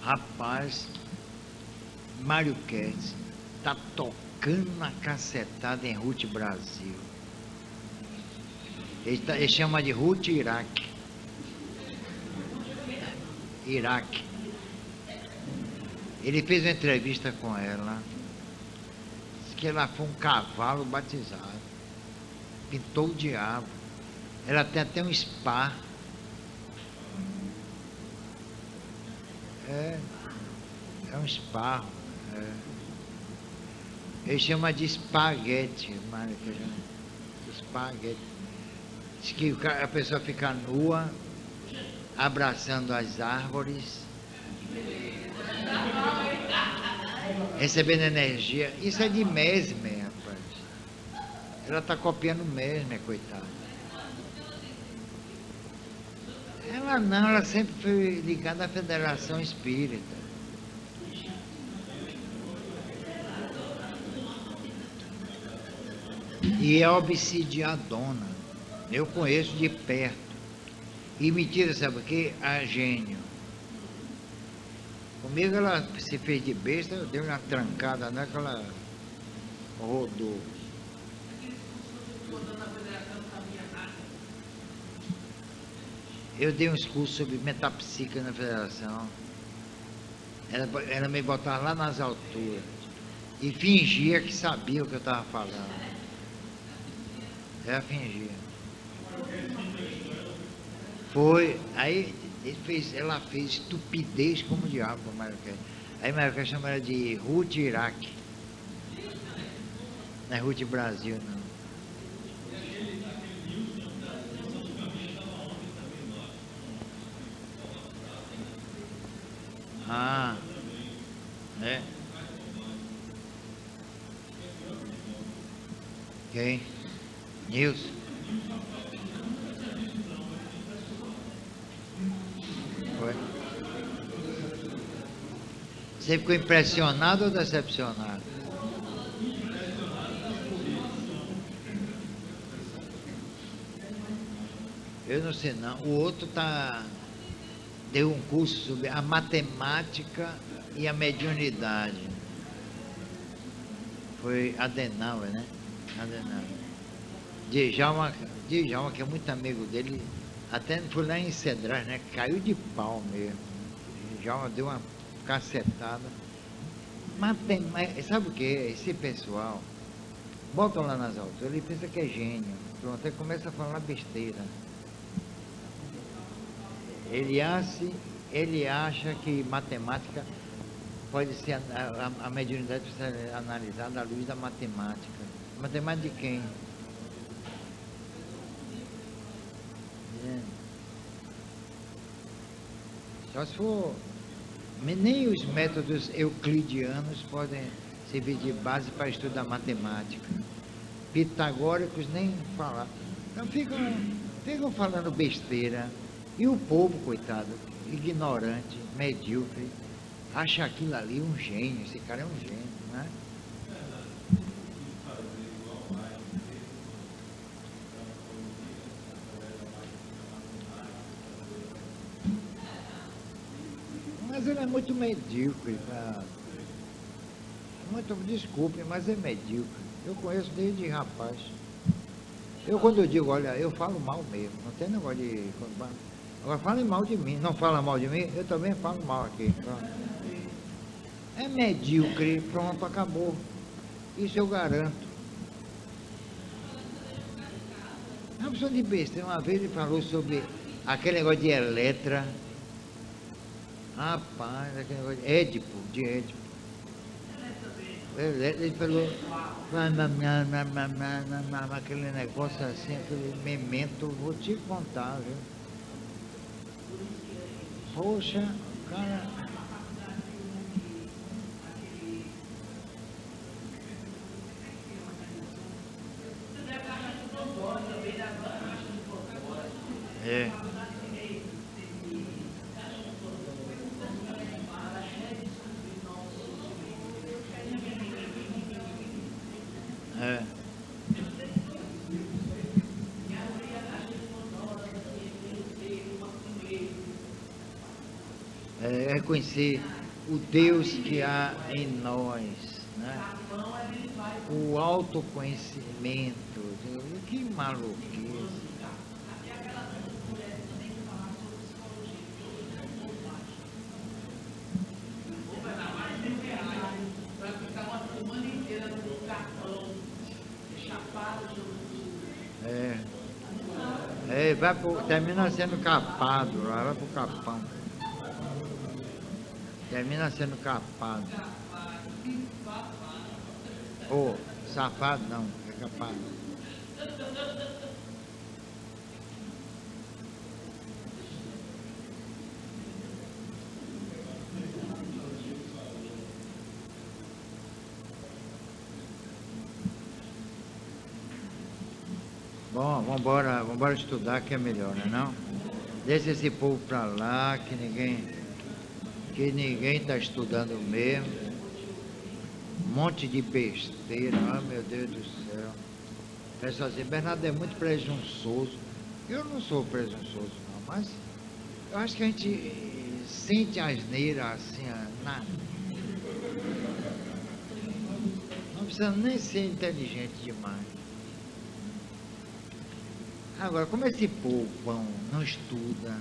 Rapaz, Mário Quedes tá tocando na cacetada em Ruth Brasil. Ele chama de Ruth Iraque. Iraque. Ele fez uma entrevista com ela. Disse que ela foi um cavalo batizado. Pintou o diabo. Ela tem até um spa. É um esparro. Ele chama de espaguete, espaguete. Diz que a pessoa fica nua, abraçando as árvores, recebendo energia. Isso é de Mesmer, rapaz. Ela está copiando Mesmer, coitada. Ela não, ela sempre foi ligada à Federação Espírita. E é obsidiadona. Eu conheço de perto. E mentira, sabe o quê? A gênio. Comigo ela se fez de besta, eu dei uma trancada naquela rodou. Eu dei uns cursos sobre metapsíquica na federação. Ela me botava lá nas alturas. E fingia que sabia o que eu estava falando. Ela fingia. Foi. Aí ela fez estupidez como o diabo com a Marquês. Aí a Marquês chama ela de Ruth Iraque. Não é Ruth Brasil, não. Ah, é. Quem? Nilson. Foi. Você ficou impressionado ou decepcionado? Eu não sei não. O outro deu um curso sobre a matemática e a mediunidade. Foi Adenauer, né? Adenauer. Djalma, que é muito amigo dele, até foi lá em Cedrais, né? Caiu de pau mesmo. Djalma deu uma cacetada. Mas sabe o que? Esse pessoal, botam lá nas alturas, ele pensa que é gênio. Pronto, aí começa a falar besteira. Ele acha que matemática pode ser, a mediunidade precisa ser analisada à luz da matemática. Matemática de quem? Só se for. Nem os métodos euclidianos podem servir de base para estudar matemática. Pitagóricos nem falar. Então ficam falando besteira. E o povo, coitado, ignorante, medíocre, acha aquilo ali um gênio. Esse cara é um gênio, né? Mas ele é muito medíocre. Desculpe, mas é medíocre. Eu conheço desde rapaz. Quando eu digo, olha, eu falo mal mesmo. Não tem negócio de... Agora falem mal de mim. Não fala mal de mim, eu também falo mal aqui. Pronto. É medíocre, pronto, acabou. Isso eu garanto. Uma pessoa de besteira, uma vez ele falou sobre aquele negócio de Eletra. Rapaz, aquele negócio de Édipo. Ele falou, aquele negócio assim, aquele memento, vou te contar, viu? Poxa, cara. É. é reconhecer o Deus que há em nós, né? O autoconhecimento. Que maluquice. Termina sendo capado lá, vai pro capão. Termina sendo capado. Ô, safado não, é capado. Bom, vambora estudar que é melhor, né não? Deixa esse povo pra lá, que ninguém tá estudando mesmo. Um monte de besteira, oh meu Deus do céu. Pessoal assim, Bernardo é muito presunçoso. Eu não sou presunçoso não, mas eu acho que a gente sente a asneira assim, não precisa nem ser inteligente demais. Agora, como esse povo não estuda,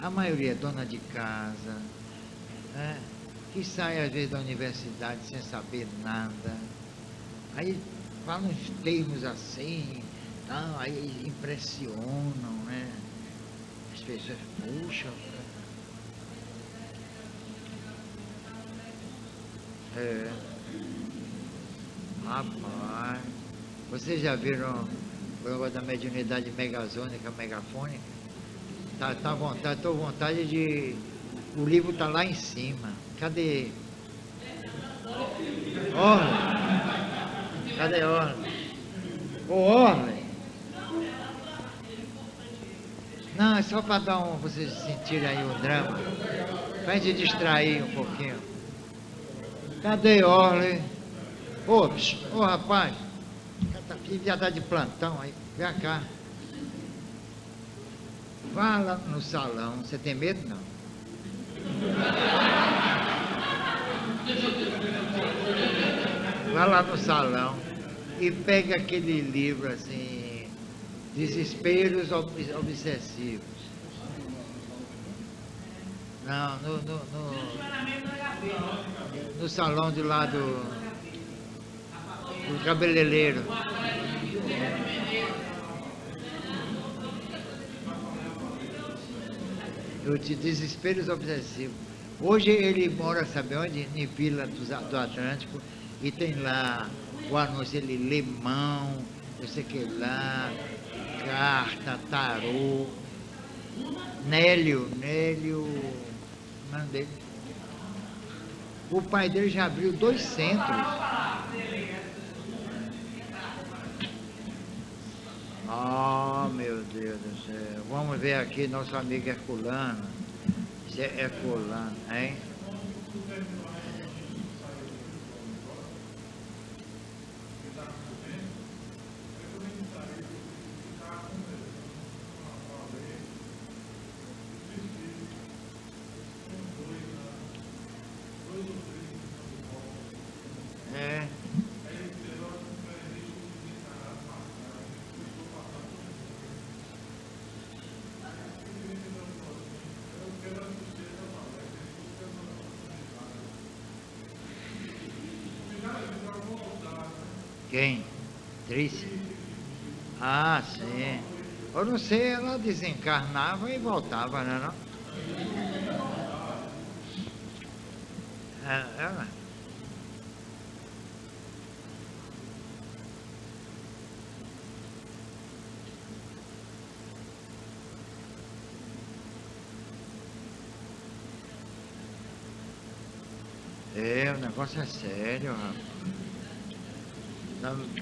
a maioria é dona de casa, né, que sai às vezes da universidade sem saber nada, aí falam uns termos assim, então, aí impressionam, né? As pessoas, puxa. Rapaz, vocês já viram o negócio da mediunidade megazônica, megafônica? Tá à vontade, tô à vontade de. O livro tá lá em cima. Cadê? Orle? Cadê Orle? Ô Orle? Não, é só para dar vocês sentirem aí o drama. Pra gente distrair um pouquinho. Cadê Orle? Ô rapaz, já tá de plantão aí. Vem cá. Vá lá no salão. Você tem medo não? Vá lá no salão e pega aquele livro assim, Desesperos Obsessivos. Não, no salão de lá do cabeleireiro. Desesperos Obsessivos. Hoje ele mora, sabe onde? Em Vila do Atlântico, e tem lá o anúncio, ele lê mão, eu sei que lá, carta, tarô. Nélio, o nome dele. O pai dele já abriu 2 centros. Oh, meu Deus do céu. Vamos ver aqui nosso amigo Herculano. Herculano, hein? Quem? Trícia? Ah, sim. Eu não sei, ela desencarnava e voltava, né, não? Ela. O negócio é sério, rapaz.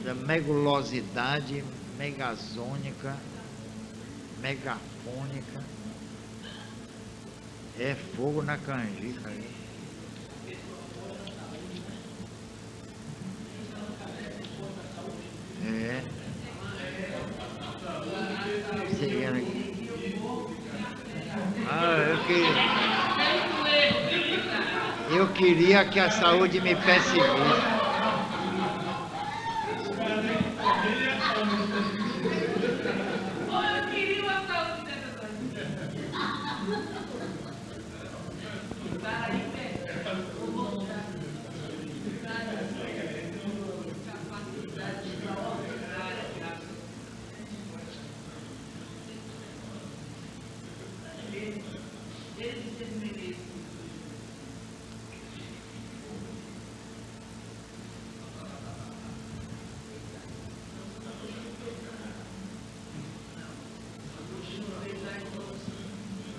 Da megulosidade megazônica, megafônica. É fogo na canjica aí. Seguindo aqui. Eu queria. Eu queria que a saúde me perseguisse.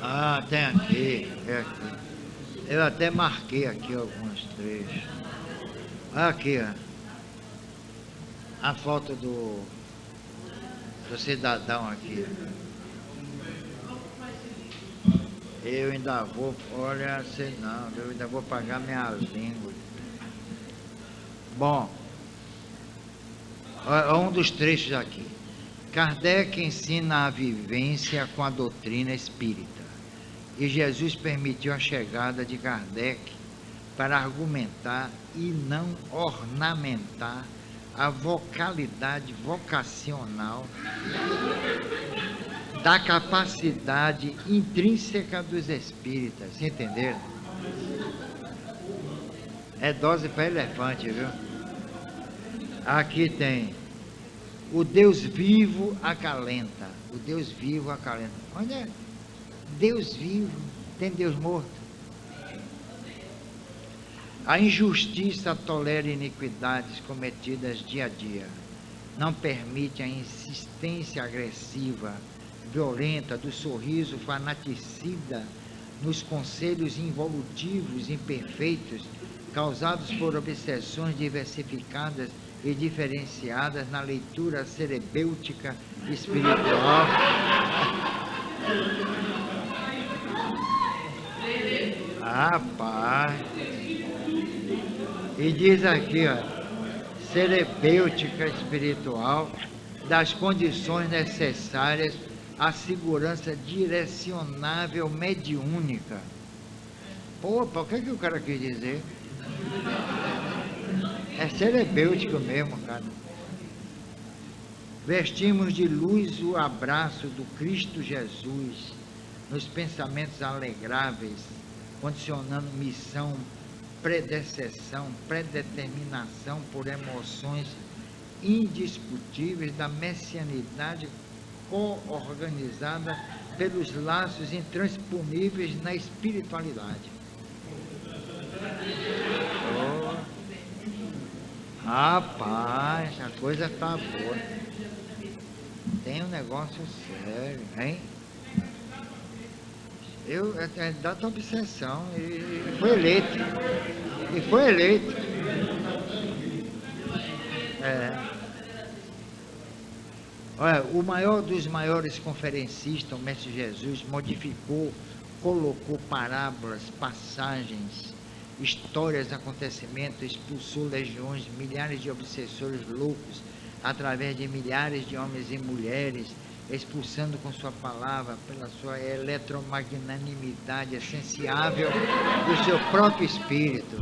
Ah, tem aqui, é aqui. Eu até marquei aqui alguns trechos. Aqui, ó. A foto do cidadão aqui. Eu ainda vou, olha, sei não, eu ainda vou pagar minha língua. Bom, um dos trechos aqui. Kardec ensina a vivência com a doutrina espírita. E Jesus permitiu a chegada de Kardec para argumentar e não ornamentar a vocalidade vocacional da capacidade intrínseca dos espíritas. Entenderam? É dose para elefante, viu? Aqui tem: o Deus vivo acalenta. O Deus vivo acalenta. Onde é? Deus vivo, tem Deus morto. A injustiça tolera iniquidades cometidas dia a dia. Não permite a insistência agressiva, violenta do sorriso fanaticida nos conselhos involutivos imperfeitos causados por obsessões diversificadas e diferenciadas na leitura cerebêutica espiritual. Rapaz, e diz aqui, ó, cerebêutica espiritual das condições necessárias à segurança direcionável mediúnica. Pô, o que o cara quis dizer? É cerebêutico mesmo, cara. Vestimos de luz o abraço do Cristo Jesus nos pensamentos alegráveis, condicionando missão, predecessão, predeterminação por emoções indiscutíveis da messianidade co-organizada pelos laços intransponíveis na espiritualidade. Oh, rapaz, a coisa tá boa. Tem um negócio sério, hein? É data obsessão, e foi eleito. E foi eleito. Olha, o maior dos maiores conferencistas, o Mestre Jesus, modificou, colocou parábolas, passagens, histórias, acontecimentos, expulsou legiões, milhares de obsessores loucos, através de milhares de homens e mulheres, expulsando com sua palavra, pela sua eletromagnanimidade essenciável do seu próprio espírito.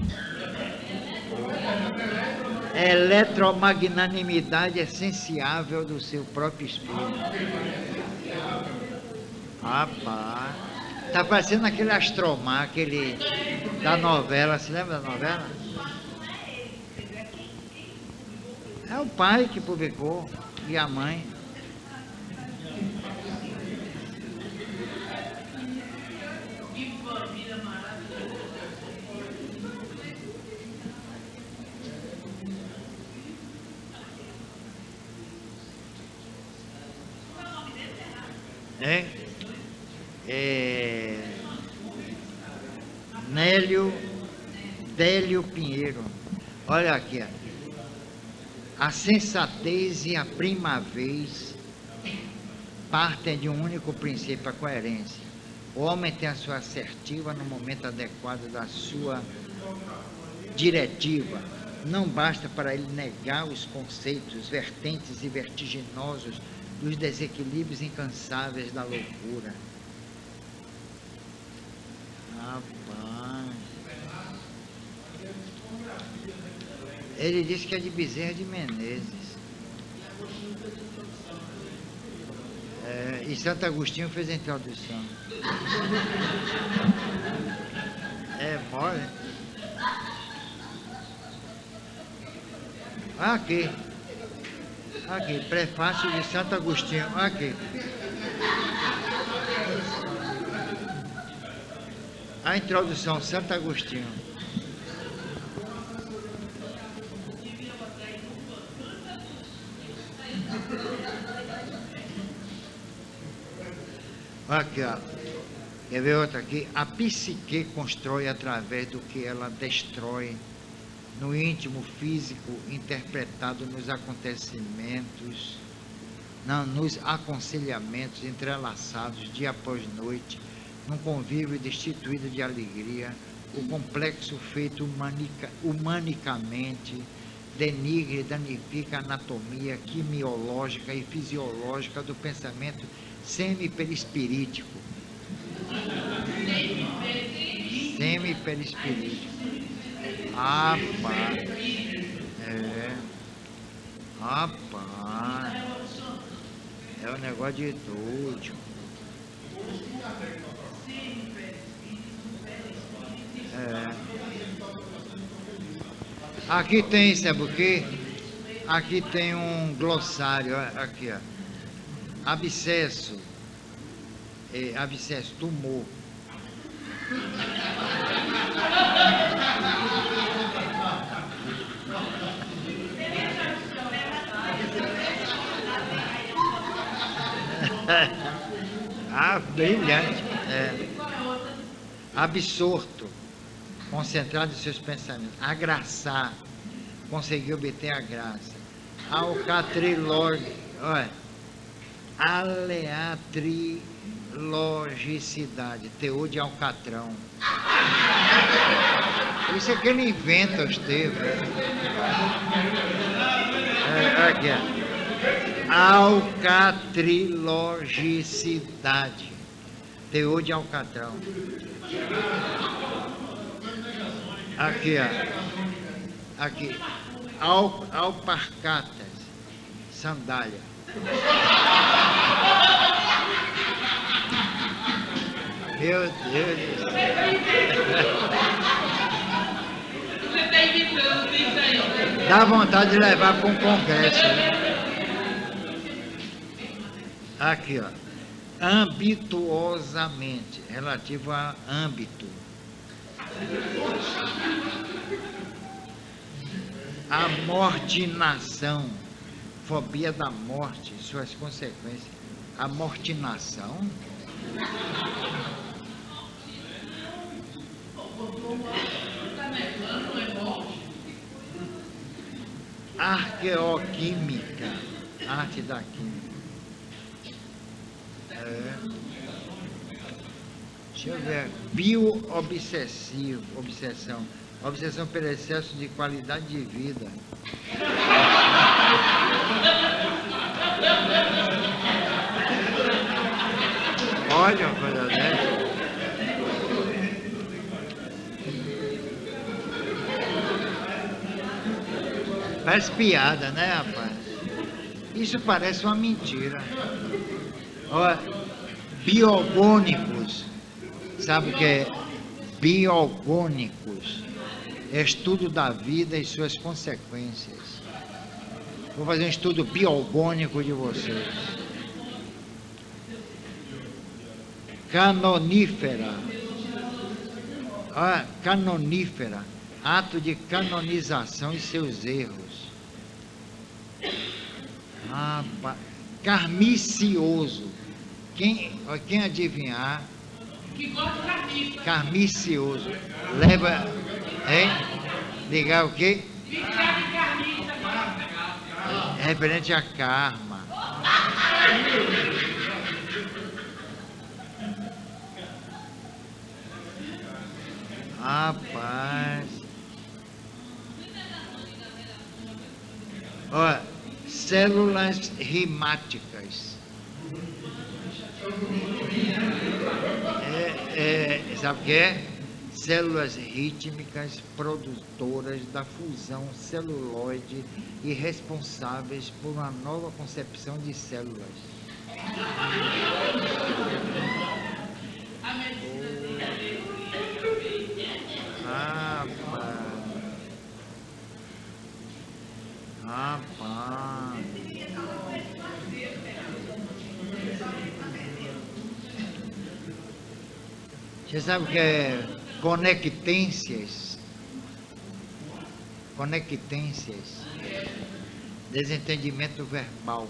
Eletromagnanimidade essenciável do seu próprio espírito. Rapaz, tá parecendo aquele Astromar, aquele da novela, se lembra da novela? É o pai que publicou e a mãe. Délio Pinheiro. Olha aqui, ó. A sensatez e a primavez partem de um único princípio, a coerência. O homem tem a sua assertiva no momento adequado da sua diretiva. Não basta para ele negar os conceitos vertentes e vertiginosos dos desequilíbrios incansáveis da loucura. Rapaz, Ele disse que é de Bezerra de Menezes. E Santo Agostinho fez a introdução. É mole. Aqui, prefácio de Santo Agostinho, aqui. A introdução, Santo Agostinho. Aqui, ó. Quer ver outra aqui? A psique constrói através do que ela destrói no íntimo físico, interpretado nos acontecimentos, nos aconselhamentos entrelaçados dia após noite, num convívio destituído de alegria, o complexo feito humanicamente denigra e danifica a anatomia quimiológica e fisiológica do pensamento semiperispirítico. Semiperispirítico. Rapaz. Rapaz. É um negócio de doido. Aqui tem, sabe o quê? Aqui tem um glossário, aqui, ó. Abscesso. Abscesso, tumor. Brilhante. Absorto, concentrado em seus pensamentos. Agraçar, conseguir obter a graça. Olha, aleatrilogicidade, teor de alcatrão. Isso é que ele inventa os termos. Aqui, alcatrilogicidade, teor de alcatrão. Aqui, ó. Aqui. Alparcatas, sandália. Meu Deus do céu. Você está imitando isso aí. Dá vontade de levar para um congresso. Né? Aqui, ó. Ambituosamente, relativo a âmbito. Amortinação, fobia da morte, suas consequências. Amortinação? Arqueoquímica, arte da química. Deixa eu ver. Bio-obsessivo, obsessão pelo excesso de qualidade de vida. Olha uma coisa dessa. Parece piada, né, rapaz? Isso parece uma mentira. Olha, biogônicos. Sabe o que é? Biogônicos. Estudo da vida e suas consequências. Vou fazer um estudo biogônico de vocês. Canonífera. Canonífera. Ato de canonização e seus erros. Carmicioso. Quem adivinhar? Que gosta de carniça. Carmicioso. Leva. Hein? Ligar o quê? Ficar de carniça. É referente a karma. Rapaz. Olha, células rimáticas. Sabe o que é? células rítmicas produtoras da fusão celuloide e responsáveis por uma nova concepção de células. A medicina dele é Rapaz. Você sabe o que é conectências? Conectências. Desentendimento verbal.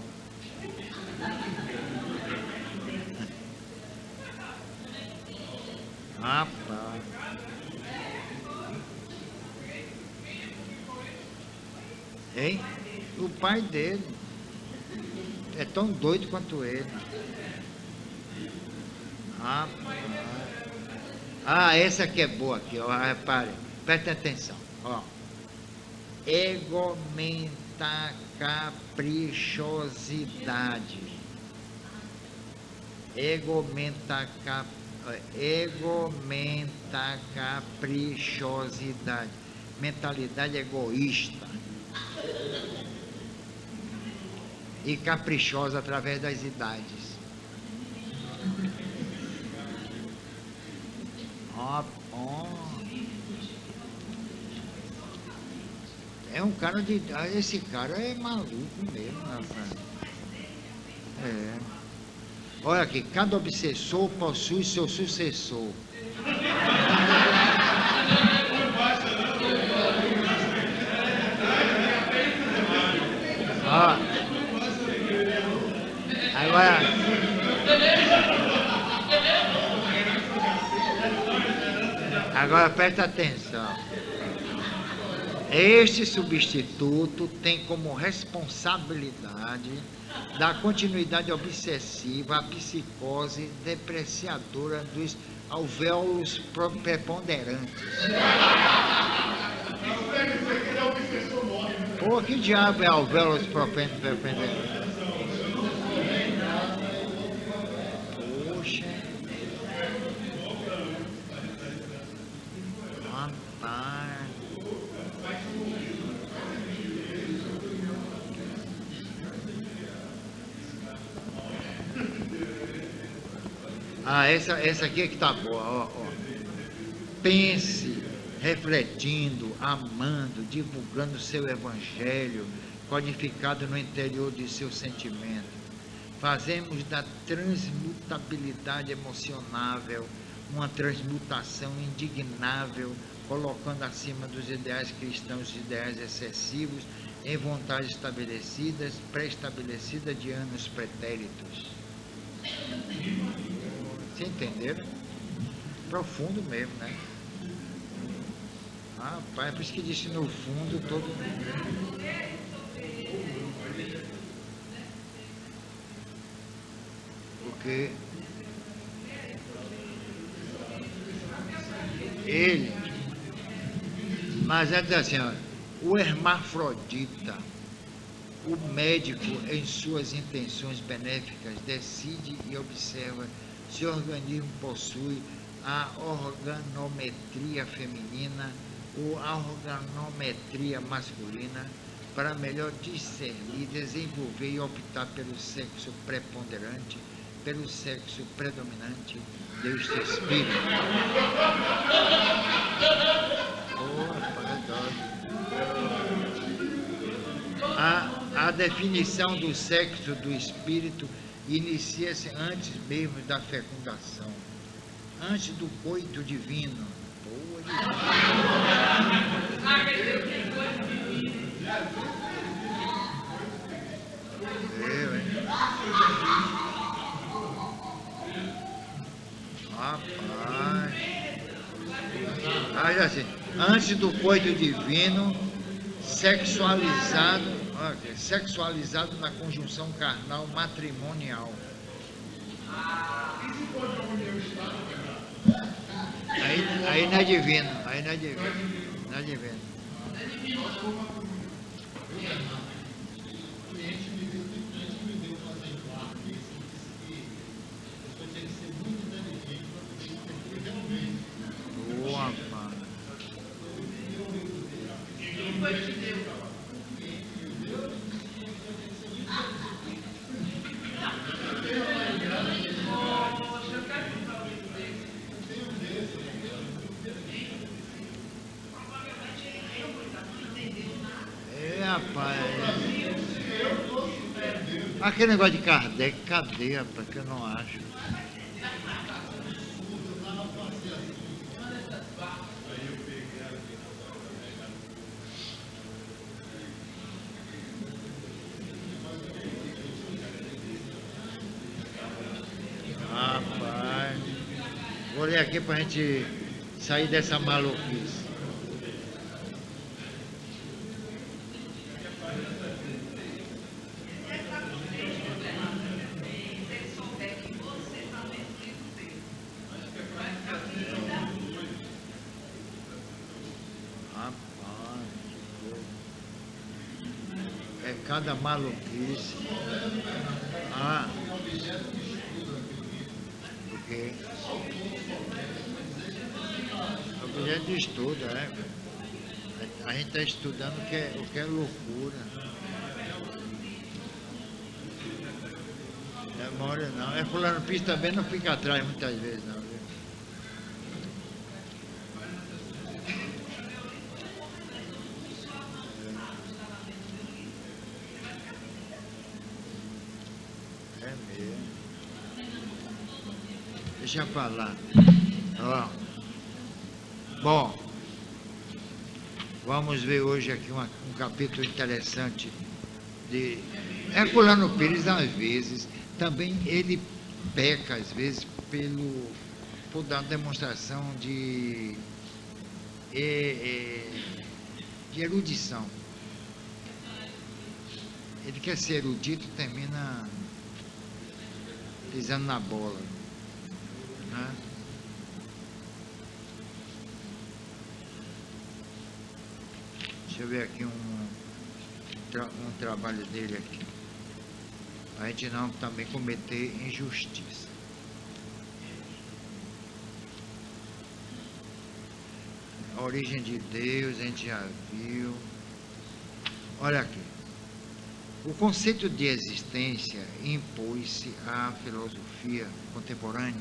Rapaz. Hein? O pai dele é tão doido quanto ele. Rapaz. Ah, essa aqui é boa aqui, ó. Repare, preste atenção, ó. Egomentacaprichosidade. Egomentacaprichosidade. Mentalidade egoísta. E caprichosa através das idades. É um cara de. Esse cara é maluco mesmo, rapaz. É. Olha aqui, cada obsessor possui seu sucessor. Ó. Agora presta atenção. Este substituto tem como responsabilidade dar continuidade obsessiva à psicose depreciadora dos alvéolos preponderantes. Pô, que diabo é alvéolos preponderantes? Poxa. Rapaz. Ah, essa aqui é que tá boa, ó. Pense, refletindo, amando, divulgando seu evangelho, codificado no interior de seu sentimento. Fazemos da transmutabilidade emocionável uma transmutação indignável, colocando acima dos ideais cristãos os ideais excessivos em vontades estabelecidas, pré-estabelecidas de anos pretéritos. Você entenderam? Profundo mesmo, né? Rapaz, é por isso que disse no fundo todo mundo. Porque ele, mas é assim, ó, o hermafrodita, o médico, em suas intenções benéficas, decide e observa se o organismo possui a organometria feminina ou a organometria masculina para melhor discernir, desenvolver e optar pelo sexo preponderante, pelo sexo predominante deste espírito. A definição do sexo do espírito inicia-se antes mesmo da fecundação, antes do coito divino. Rapaz. Mas assim, antes do coito divino, sexualizado na conjunção carnal matrimonial. Aí não é divino, aí não é divino, não é divino. Boa. Aquele negócio de Kardec, cadê, rapaz, que eu não acho? Rapaz, vou ler aqui pra gente sair dessa maluquice. Rapaz, é cada maluquice. Ah, o quê? Objeto de estudo, é. A gente está estudando o que é loucura. Não é mole não. É fulano Pires também não fica atrás muitas vezes não, viu? É mesmo. Deixa eu falar. Ó. Bom, vamos ver hoje aqui um capítulo interessante de Herculano Pires, às vezes, também ele peca, às vezes, por dar demonstração de erudição. Ele quer ser erudito e termina pisando na bola, né? Deixa eu ver aqui um trabalho dele aqui. A gente não também cometer injustiça. A origem de Deus, a gente já viu. Olha aqui. O conceito de existência impôs-se à filosofia contemporânea,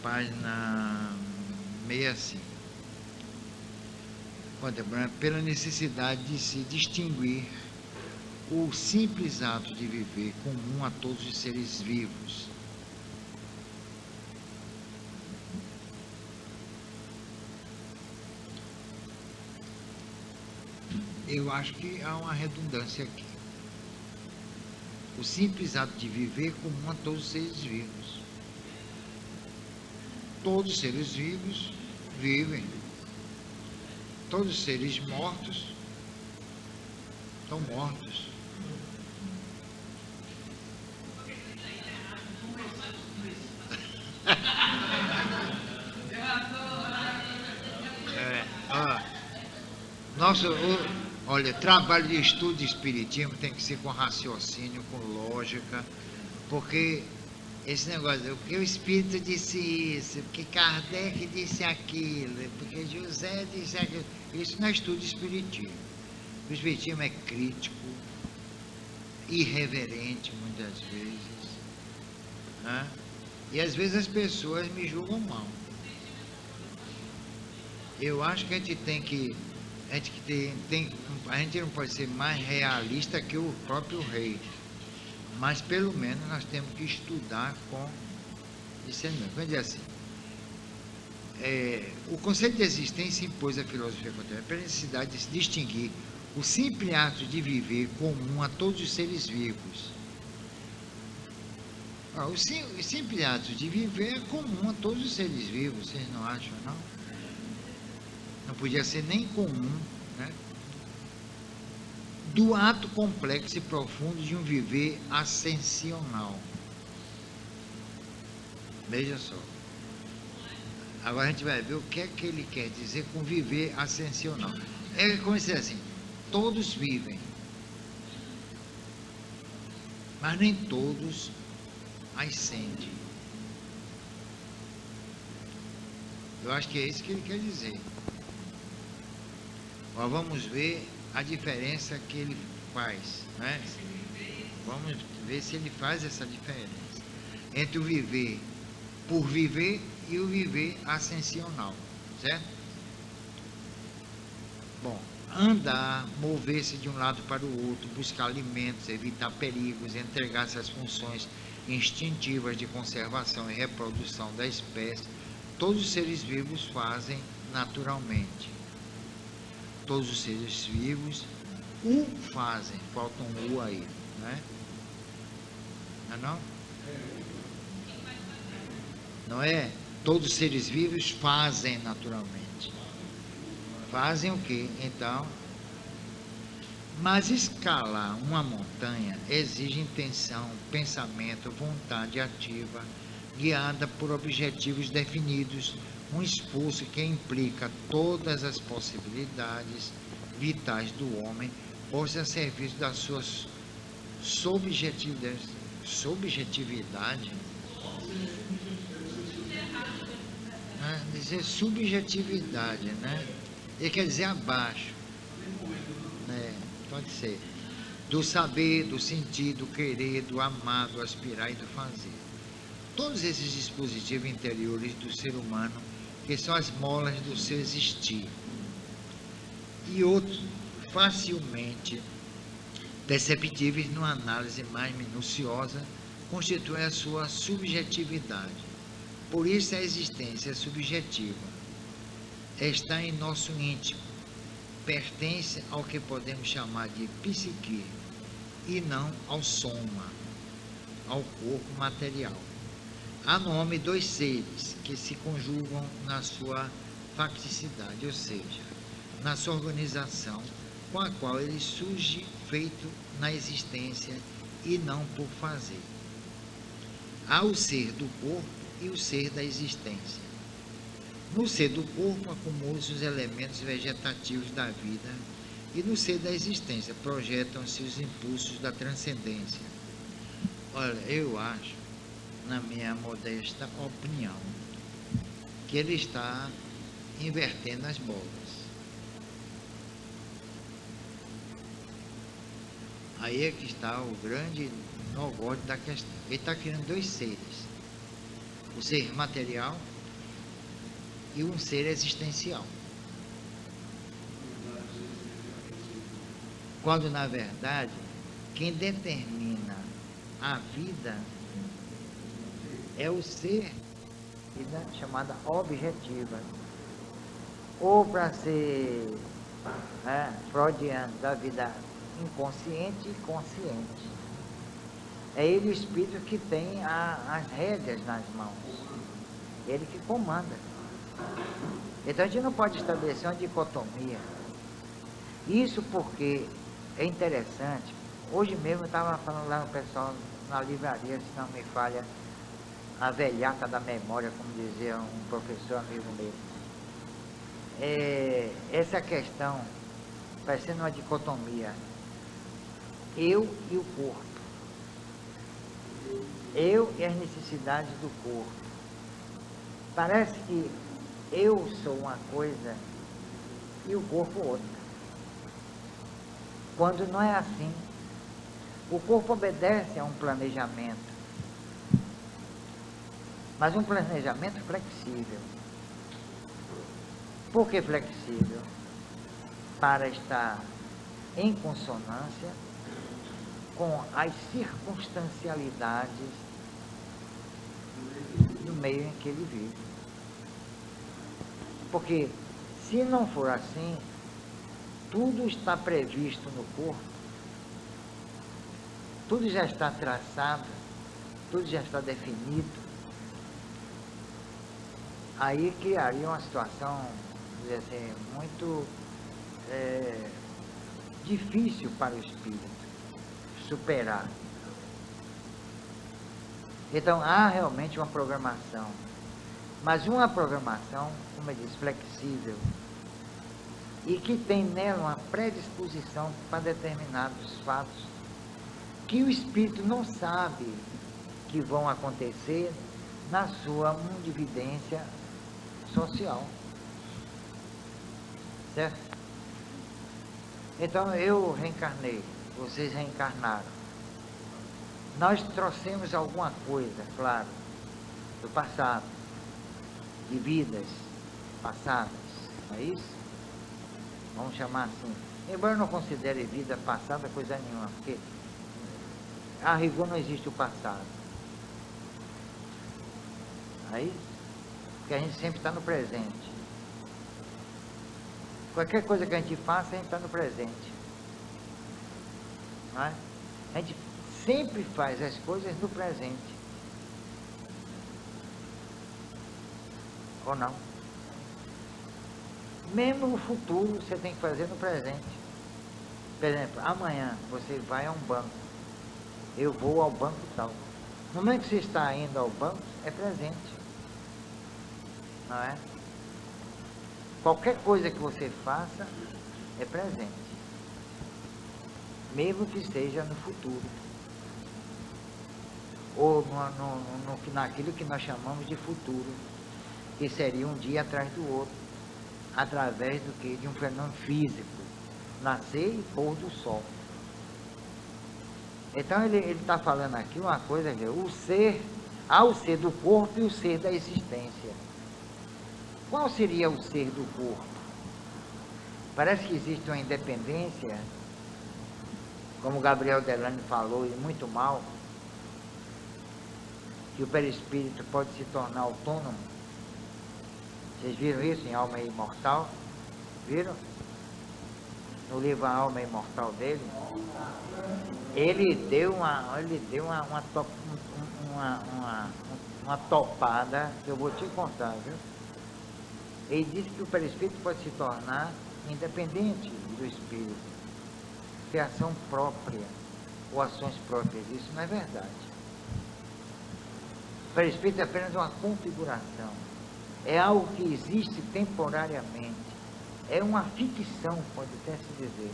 página 65. Contemporânea, pela necessidade de se distinguir o simples ato de viver comum a todos os seres vivos. Eu acho que há uma redundância aqui. O simples ato de viver comum a todos os seres vivos. Todos os seres vivos vivem. Todos os seres mortos estão mortos. Olha, trabalho de estudo de espiritismo tem que ser com raciocínio, com lógica, porque esse negócio, porque o espírito disse isso, porque Kardec disse aquilo, porque José disse aquilo, isso não é estudo de espiritismo. O espiritismo é crítico, irreverente muitas vezes, né? E às vezes as pessoas me julgam mal. Eu acho que a gente tem que a gente não pode ser mais realista que o próprio rei, mas pelo menos nós temos que estudar com discernimento. Vamos dizer assim, o conceito de existência impôs à filosofia contemporânea pela necessidade de se distinguir o simples ato de viver comum a todos os seres vivos. O simples ato de viver é comum a todos os seres vivos, vocês não acham, não? Não podia ser nem comum, né? Do ato complexo e profundo de um viver ascensional. Veja só. Agora a gente vai ver o que é que ele quer dizer com viver ascensional. É como dizer assim, todos vivem, mas nem todos ascendem. Eu acho que é isso que ele quer dizer. Mas vamos ver a diferença que ele faz, né? Vamos ver se ele faz essa diferença entre o viver por viver e o viver ascensional, certo? Bom, andar, mover-se de um lado para o outro, buscar alimentos, evitar perigos, entregar-se às funções instintivas de conservação e reprodução da espécie, todos os seres vivos fazem naturalmente. Todos os seres vivos o fazem. Falta um U aí, né? Não é não? Não é? Todos os seres vivos fazem naturalmente. Fazem o quê? Então, mas escalar uma montanha exige intenção, pensamento, vontade ativa, guiada por objetivos definidos, um esforço que implica todas as possibilidades vitais do homem, posto a serviço das suas subjetividade, né? Dizer subjetividade, né? Ele quer dizer abaixo, né? Pode ser. Do saber, do sentir, do querer, do amar, do aspirar e do fazer. Todos esses dispositivos interiores do ser humano, que são as molas do seu existir, e outros facilmente perceptíveis numa análise mais minuciosa, constituem a sua subjetividade. Por isso a existência subjetiva está em nosso íntimo, pertence ao que podemos chamar de psique e não ao soma, ao corpo material. Há nome dos seres que se conjugam na sua facticidade, ou seja, na sua organização, com a qual ele surge feito na existência e não por fazer. Há o ser do corpo e o ser da existência. No ser do corpo acumulam-se os elementos vegetativos da vida e no ser da existência projetam-se os impulsos da transcendência. Olha, eu acho, na minha modesta opinião, que ele está invertendo as bolas. Aí é que está o grande novóide da questão. Ele está criando dois seres: o ser material e um ser existencial. Quando, na verdade, quem determina a vida é o ser, chamada objetiva. Ou, para ser freudiano, da vida inconsciente e consciente. É ele, o espírito, que tem as rédeas nas mãos. Ele que comanda. Então a gente não pode estabelecer uma dicotomia. Isso porque é interessante. Hoje mesmo eu estava falando lá no pessoal na livraria, se não me falha a velhaca da memória, como dizia um professor amigo meu. Essa questão, parecendo uma dicotomia, eu e o corpo, eu e as necessidades do corpo. Parece que eu sou uma coisa e o corpo outra, quando não é assim. O corpo obedece a um planejamento, mas um planejamento flexível. Por que flexível? Para estar em consonância com as circunstancialidades do meio em que ele vive. Porque se não for assim, tudo está previsto no corpo, tudo já está traçado, tudo já está definido. Aí criaria uma situação, vamos dizer assim, muito difícil para o espírito superar. Então há realmente uma programação, mas uma programação, como eu disse, flexível, e que tem nela uma predisposição para determinados fatos que o espírito não sabe que vão acontecer na sua mundividência social. Certo? Então eu reencarnei, vocês reencarnaram. Nós trouxemos alguma coisa, claro, do passado, de vidas passadas, não é isso? vamos chamar assim. Embora eu não considere vida passada coisa nenhuma, porque a rigor não existe o passado. Aí, porque a gente sempre está no presente. Qualquer coisa que a gente faça, a gente está no presente. Não é? A gente sempre faz as coisas no presente. Ou não? Mesmo o futuro você tem que fazer no presente. Por exemplo, amanhã você vai a um banco. Eu vou ao banco tal. No momento que você está indo ao banco, é presente. Não é? Qualquer coisa que você faça é presente. Mesmo que seja no futuro. Ou naquilo que nós chamamos de futuro. Que seria um dia atrás do outro. Através do que? De um fenômeno físico. Nascer e pôr do sol. Então ele está falando aqui uma coisa, o ser, há o ser do corpo e o ser da existência. Qual seria o ser do corpo? Parece que existe uma independência, como Gabriel Delane falou, e muito mal, que o perispírito pode se tornar autônomo. Vocês viram isso em Alma Imortal? Viram? No livro A Alma Imortal dele? Ele deu uma topada que eu vou te contar, viu? Ele disse que o perispírito pode se tornar independente do espírito, criação própria ou ações próprias. Isso não é verdade. O perispírito é apenas uma configuração, é algo que existe temporariamente, é uma ficção, pode até se dizer.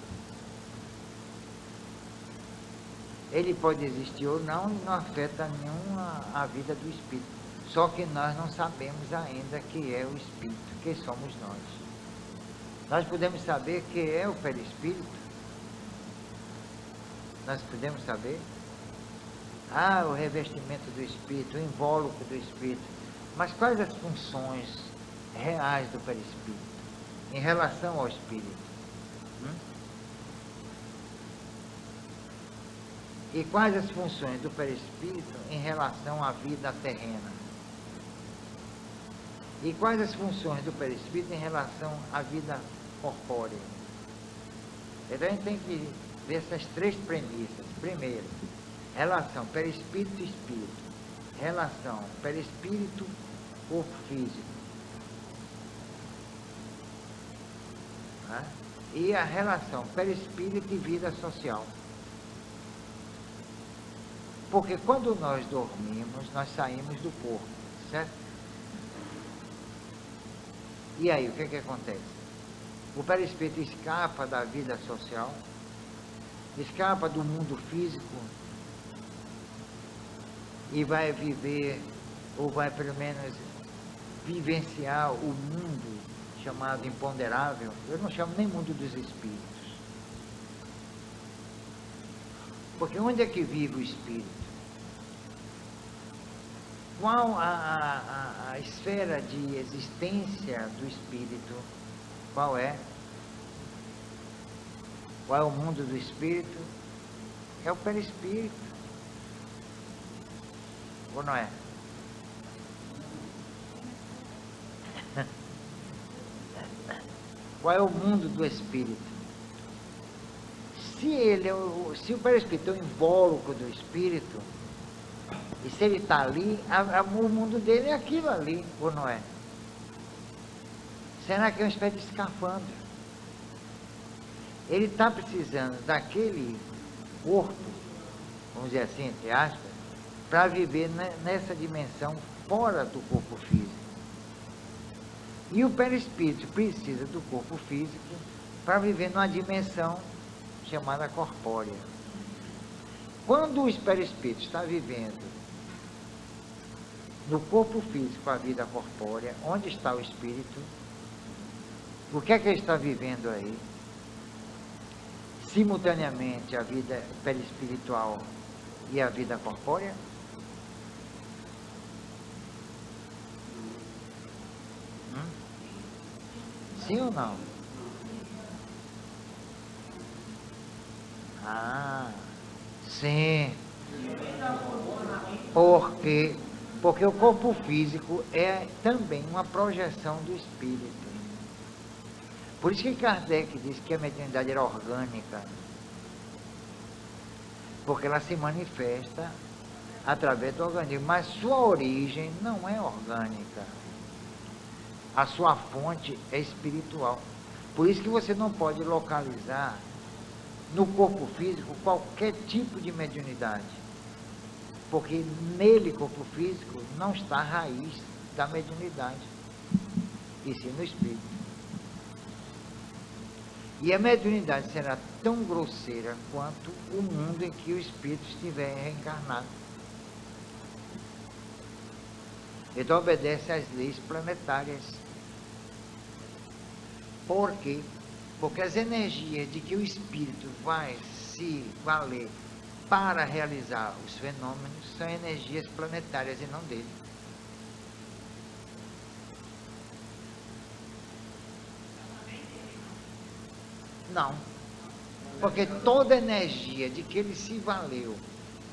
Ele pode existir ou não e não afeta nenhuma a vida do espírito. Só que nós não sabemos ainda que é o espírito, que somos nós. Nós podemos saber que é o perispírito. Nós podemos saber. O revestimento do espírito, o invólucro do espírito. Mas quais as funções reais do perispírito em relação ao espírito? E quais as funções do perispírito em relação à vida terrena? E quais as funções do perispírito em relação à vida corpórea? Então a gente tem que ver essas três premissas. Primeiro, relação perispírito e espírito. Relação perispírito, corpo físico. E a relação perispírito e vida social. Porque quando nós dormimos, nós saímos do corpo, certo? E aí, o que acontece? O perispírito escapa da vida social, escapa do mundo físico e vai viver, ou vai pelo menos vivenciar o mundo chamado imponderável. Eu não chamo nem mundo dos espíritos. Porque onde é que vive o espírito? Qual a esfera de existência do espírito? Qual é? Qual é o mundo do espírito? É o perispírito. Ou não é? Qual é o mundo do espírito? Se o perispírito é o invólucro do espírito, e se ele está ali, o mundo dele é aquilo ali, ou não é? Será que é uma espécie de escafandro? Ele está precisando daquele corpo, vamos dizer assim, entre aspas, para viver nessa dimensão fora do corpo físico. E o perispírito precisa do corpo físico para viver numa dimensão chamada corpórea. Quando o perispírito está vivendo no corpo físico a vida corpórea, onde está o espírito? O que é que ele está vivendo aí? Simultaneamente a vida perispiritual e a vida corpórea? Sim ou não? Ah, sim. Porque o corpo físico é também uma projeção do espírito. Por isso que Kardec disse que a mediunidade era orgânica. Porque ela se manifesta através do organismo, mas sua origem não é orgânica. A sua fonte é espiritual. Por isso que você não pode localizar no corpo físico qualquer tipo de mediunidade. Porque nele, corpo físico, não está a raiz da mediunidade, e sim no espírito. E a mediunidade será tão grosseira quanto o mundo em que o espírito estiver reencarnado. Então obedece às leis planetárias. Por quê? Porque as energias de que o espírito vai se valer para realizar os fenômenos são energias planetárias e não dele. Não. Porque toda energia de que ele se valeu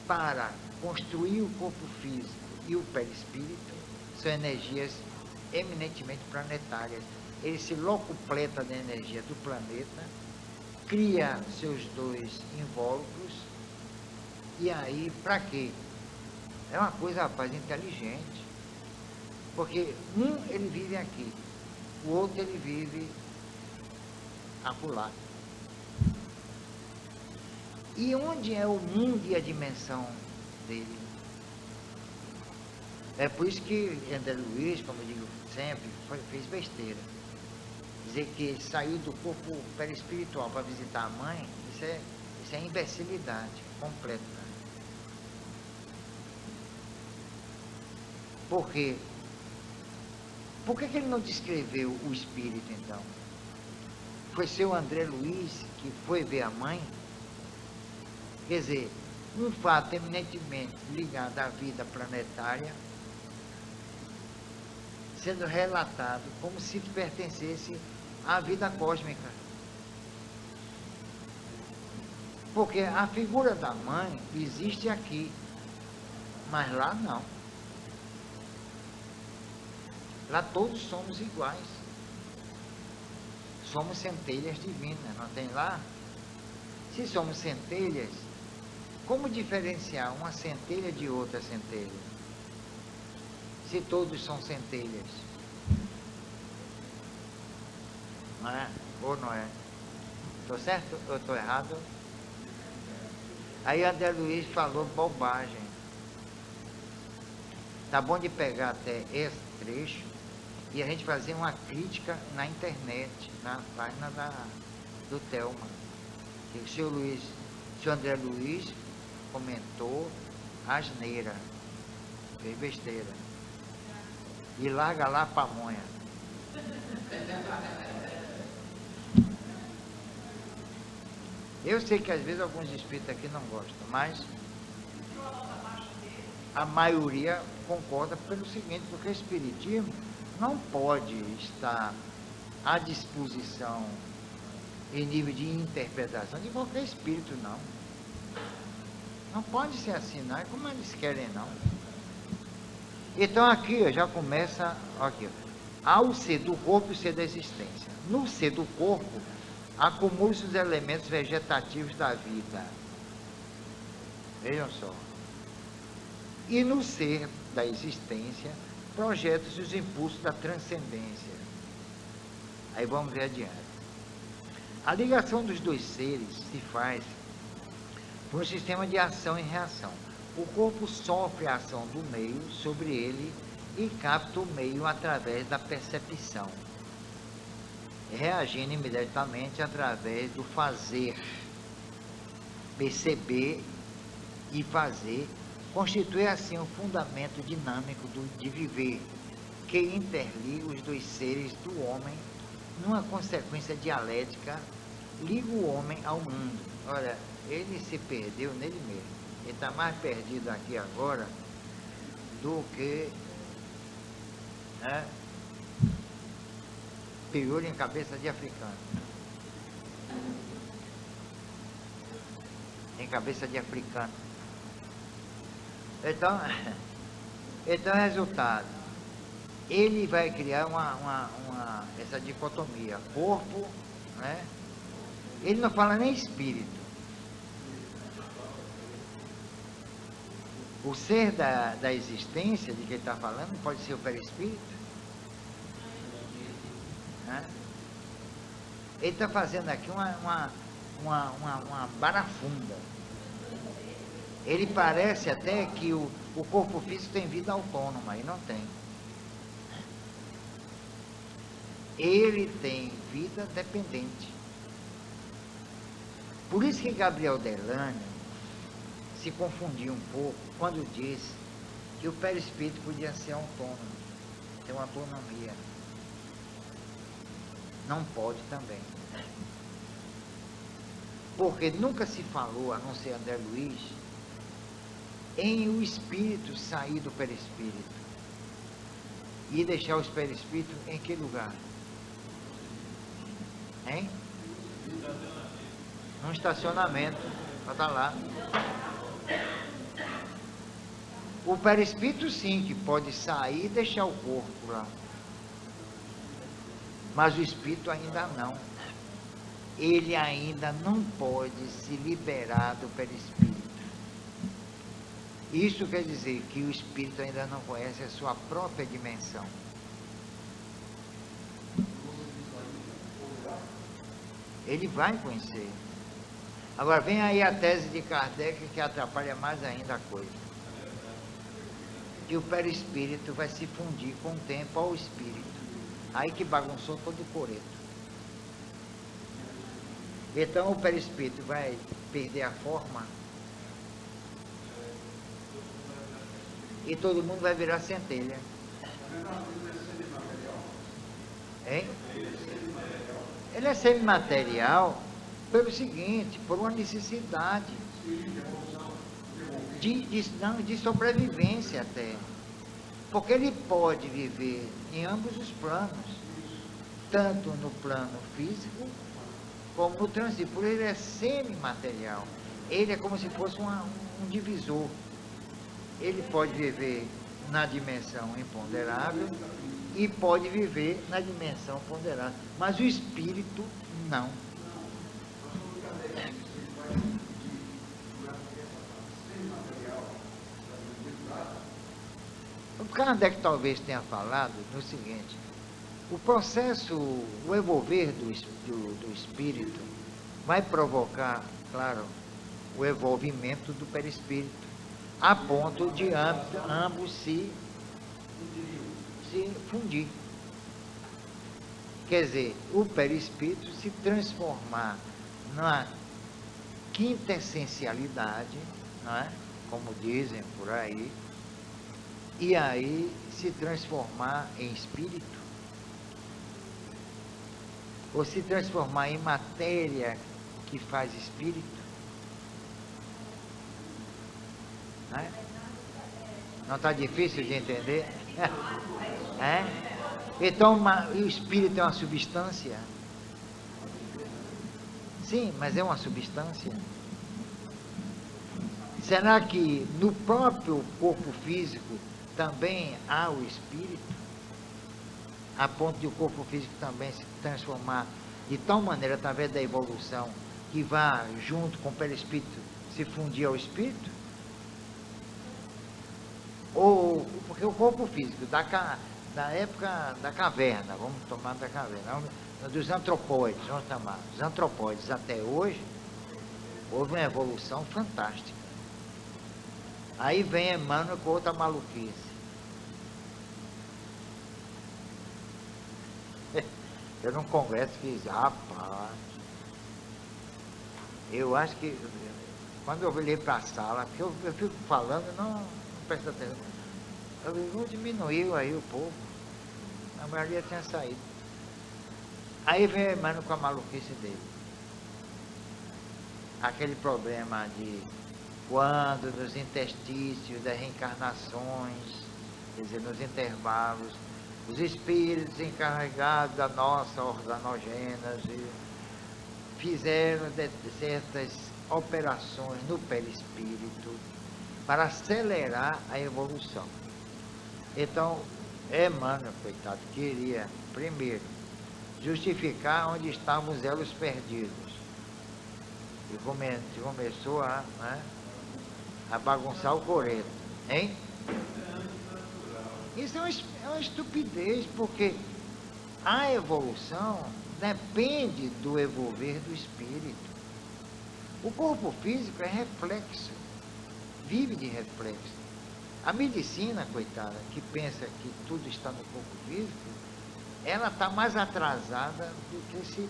para construir o corpo físico e o perispírito são energias eminentemente planetárias. Ele se locupleta da energia do planeta, cria seus dois invólucros, e aí, para quê? É uma coisa, rapaz, inteligente. Porque um, ele vive aqui, o outro, ele vive acolá. E onde é o mundo e a dimensão dele? É por isso que André Luiz, como eu digo sempre, fez besteira. Dizer que ele saiu do corpo perispiritual para visitar a mãe, isso é imbecilidade completa. Por quê? Por que ele não descreveu o espírito, então? Foi seu André Luiz que foi ver a mãe? Quer dizer, um fato eminentemente ligado à vida planetária, sendo relatado como se pertencesse à vida cósmica. Porque a figura da mãe existe aqui, mas lá não. Lá todos somos iguais. Somos centelhas divinas, não tem lá? Se somos centelhas, como diferenciar uma centelha de outra centelha? Se todos são centelhas. Não é? Ou não é? Estou certo ou estou errado? Aí André Luiz falou bobagem. Tá bom de pegar até esse trecho e a gente fazer uma crítica na internet, na página do Thelma. Que o senhor André Luiz comentou asneira, fez besteira. E larga lá a pamonha. Eu sei que às vezes alguns espíritos aqui não gostam, mas a maioria concorda pelo seguinte, porque o espiritismo não pode estar à disposição em nível de interpretação de qualquer espírito, não. Não pode ser assim, não. É como eles querem, não. Então aqui já começa, aqui, ao ser do corpo e o ser da existência. No ser do corpo, acumulam-se os elementos vegetativos da vida. Vejam só. E no ser da existência, projetam-se os impulsos da transcendência. Aí vamos ver adiante. A ligação dos dois seres se faz por um sistema de ação e reação. O corpo sofre a ação do meio sobre ele e capta o meio através da percepção, reagindo imediatamente através do fazer. Perceber e fazer constitui assim o fundamento dinâmico de viver, que interliga os dois seres do homem numa consequência dialética, liga o homem ao mundo. Olha, ele se perdeu nele mesmo. Ele está mais perdido aqui agora do que piolho em cabeça de africano. Tem cabeça de africano. Então, resultado, ele vai criar essa dicotomia, corpo, né? Ele não fala nem espírito. O ser da existência de que ele está falando pode ser o perispírito. Né? Ele está fazendo aqui uma barafunda. Ele parece até que o corpo físico tem vida autônoma, e não tem. Ele tem vida dependente. Por isso que Gabriel Delânio se confundiu um pouco quando disse que o perispírito podia ser autônomo, ter uma autonomia. Não pode também. Porque nunca se falou, a não ser André Luiz, em o espírito sair do perispírito e deixar o perispírito em que lugar? Hein? Num estacionamento, para estar lá. O perispírito sim, que pode sair e deixar o corpo lá. Mas o espírito ainda não. Ele ainda não pode se liberar do perispírito. Isso quer dizer que o espírito ainda não conhece a sua própria dimensão. Ele vai conhecer. Agora vem aí a tese de Kardec, que atrapalha mais ainda a coisa. Que o perispírito vai se fundir com o tempo ao espírito. Aí que bagunçou todo o coreto. Então o perispírito vai perder a forma e todo mundo vai virar centelha. Hein? Ele é semimaterial pelo seguinte, por uma necessidade de sobrevivência até. Porque ele pode viver em ambos os planos, tanto no plano físico como no transito. Por ele é semimaterial. Ele é como se fosse um divisor. Ele pode viver na dimensão imponderável e pode viver na dimensão ponderável. Mas o espírito, não. O Kardec talvez tenha falado no seguinte: o processo, o evolver do espírito vai provocar, claro, o envolvimento do perispírito, a ponto de ambos se fundir. Quer dizer, o perispírito se transformar na quintessencialidade, não é? Como dizem por aí, e aí se transformar em espírito, ou se transformar em matéria que faz espírito, não é? Não está difícil de entender? É? Então o espírito é uma substância? Sim, mas é uma substância. Será que no próprio corpo físico também há o espírito? A ponto de o corpo físico também se transformar de tal maneira, através da evolução, que vá junto com o perispírito se fundir ao espírito? Ou, porque o corpo físico da época da caverna, vamos tomar da caverna, dos antropóides, vamos chamar, dos antropóides até hoje, houve uma evolução fantástica. Aí vem Emmanuel com outra maluquice. Eu não congresso fiz, rapaz, eu acho que, quando eu olhei para a sala, porque eu fico falando, não presta atenção, eu digo, diminuiu aí o povo, a maioria tinha saído. Aí vem Emmanuel com a maluquice dele. Aquele problema de quando nos interstícios das reencarnações, quer dizer, nos intervalos, os espíritos encarregados da nossa organogênese fizeram certas operações no perispírito para acelerar a evolução. Então, Emmanuel, coitado, queria, primeiro, justificar onde estavam os elos perdidos. E começou a bagunçar o coreto, hein? Isso é uma estupidez, porque a evolução depende do evolver do espírito. O corpo físico é reflexo, vive de reflexo. A medicina, coitada, que pensa que tudo está no corpo físico, ela está mais atrasada do que se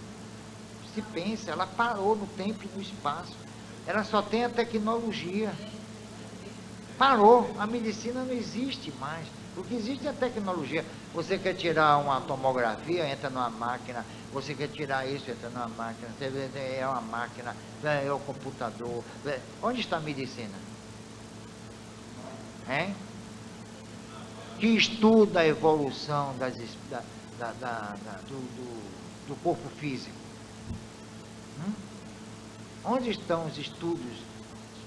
pensa. Ela parou no tempo e no espaço. Ela só tem a tecnologia. Parou. A medicina não existe mais. O que existe é a tecnologia. Você quer tirar uma tomografia, entra numa máquina. Você quer tirar isso, entra numa máquina. É uma máquina, é o computador. Onde está a medicina? Hein? Que estuda a evolução do corpo físico. Onde estão os estudos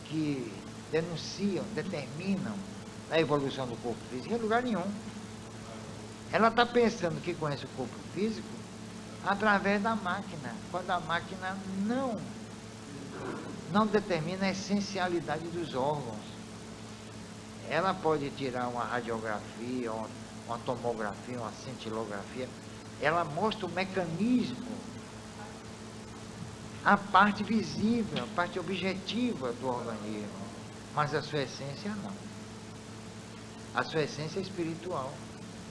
que denunciam, determinam a evolução do corpo físico? Em lugar nenhum. Ela está pensando que conhece o corpo físico através da máquina, quando a máquina não determina a essencialidade dos órgãos. Ela pode tirar uma radiografia, uma tomografia, uma cintilografia, ela mostra o mecanismo, a parte visível, a parte objetiva do organismo, mas a sua essência não. A sua essência é espiritual,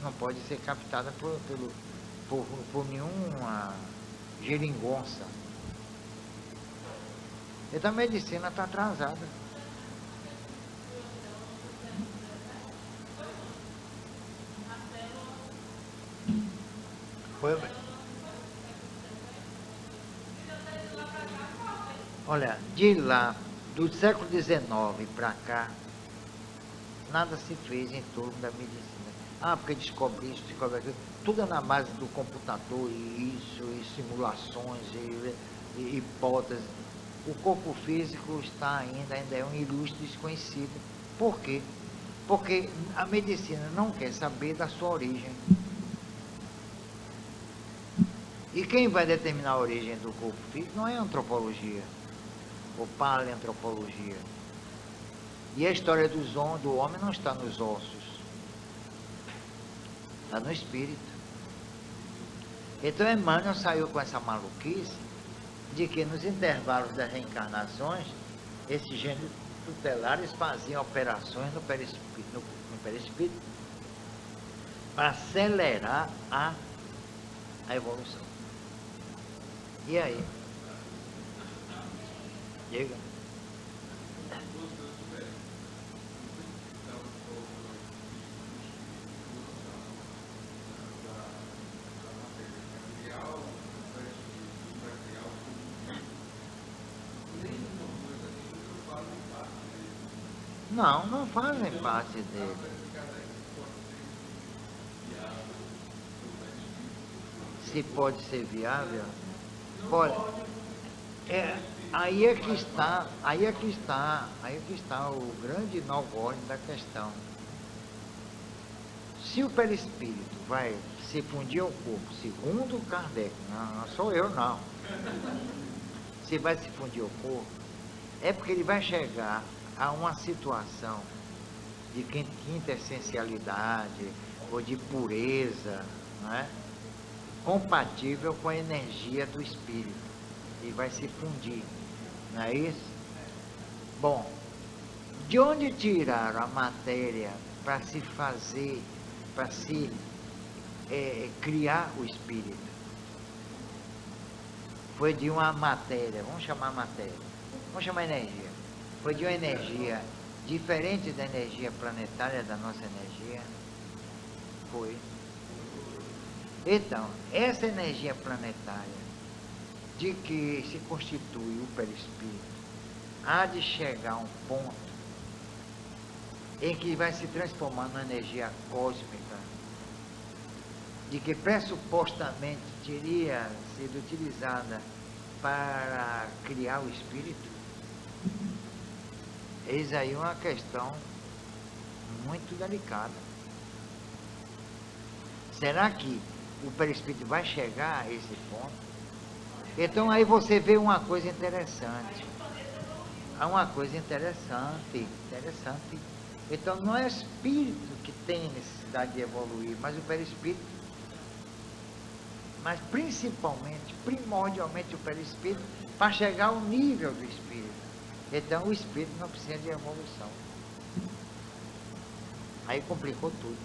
não pode ser captada por nenhuma geringonça. Então a medicina está atrasada. Olha, de lá, do século XIX para cá, nada se fez em torno da medicina. Porque descobre isso, descobre aquilo. Tudo é na base do computador, e simulações, e hipóteses. O corpo físico ainda é um ilustre desconhecido. Por quê? Porque a medicina não quer saber da sua origem. E quem vai determinar a origem do corpo físico não é a antropologia, ou paleantropologia. E a história do homem não está nos ossos, está no espírito. Então Emmanuel saiu com essa maluquice de que nos intervalos das reencarnações, esses gênios tutelares faziam operações no perispírito para acelerar a evolução. E aí? Diga. Não fazem parte dele. Se pode ser viável, pode. Aí é que está o grande nó da questão. Se o perispírito vai se fundir ao corpo, segundo Kardec, não sou eu não, se vai se fundir ao corpo, é porque ele vai chegar a uma situação de quintessencialidade ou de pureza, não é? Compatível com a energia do espírito, e vai se fundir, não é isso? Bom, de onde tiraram a matéria para se fazer, para se criar o espírito? Foi de uma matéria, vamos chamar matéria, vamos chamar energia. Foi de uma energia diferente da energia planetária, da nossa energia? Foi. Então, essa energia planetária de que se constitui o perispírito há de chegar a um ponto em que vai se transformar numa energia cósmica, de que pressupostamente teria sido utilizada para criar o espírito. Eis aí uma questão muito delicada. Será que o perispírito vai chegar a esse ponto? Então aí você vê uma coisa interessante. Há uma coisa interessante. Então não é o espírito que tem necessidade de evoluir, mas o perispírito. Mas principalmente, primordialmente o perispírito, para chegar ao nível do espírito. Então o espírito não precisa de evolução. Aí complicou tudo.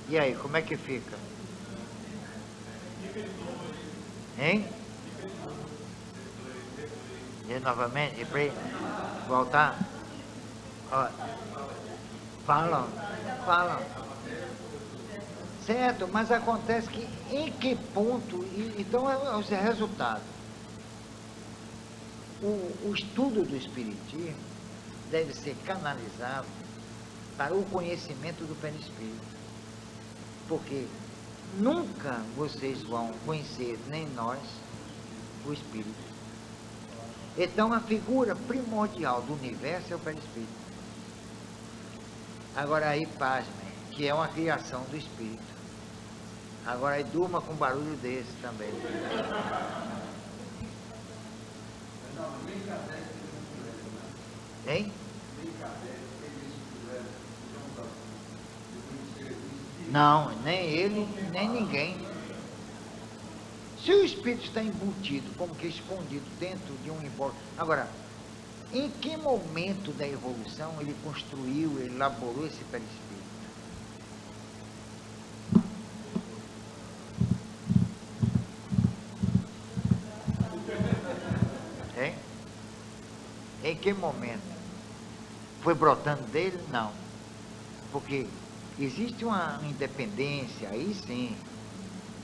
E aí, como é que fica? Hein? E novamente, e para voltar? Ó, falam. Certo, mas acontece que em que ponto, então é o resultado. O estudo do espiritismo deve ser canalizado para o conhecimento do perispírito. Porque nunca vocês vão conhecer, nem nós, o espírito. Então a figura primordial do universo é o perispírito. Agora aí, pasmem, que é uma criação do espírito. Agora aí durma com barulho desse também. Hein? Não, nem ele, nem ninguém. Se o espírito está embutido, como que escondido dentro de um embora. Agora, em que momento da evolução ele construiu, elaborou esse perispírito? Hein? Em que momento? Foi brotando dele? Não. Porque existe uma independência, aí sim,